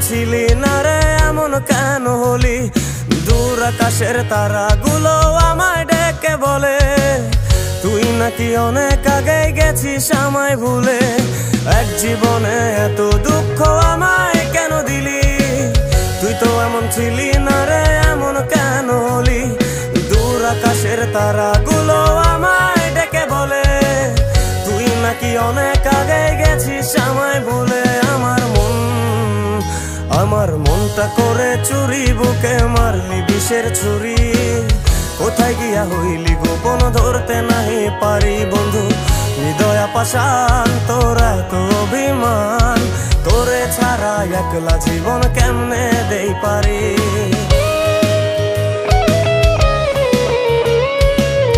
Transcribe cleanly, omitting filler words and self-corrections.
ছিলি না রে এমন কেন হলি? দূর আকাশের তারাগুলো আমায় ডেকে বলে তুই নাকি অনেক আগে গেছিস আমায় ভুলে। এক জীবনে এত দুঃখ আমায় কেন দিলি? তুই তো এমন ছিলি না রে এমন কেন হলি? দূর আকাশের তারাগুলো আমায় ডেকে বলে তুই নাকি অনেক আগে গেছিস আমায় ভুলে। আমার মনটা করে চুরি, বুকে মারলি বিষের ছুরি। কোথায় গিয়া হইলি গোপন ধরতে নাহি পারি বন্ধু। হৃদয় পাষাণ তোর এত অভিমান, তোরে ছাড়া একলা জীবন কেমনে দেই পারি।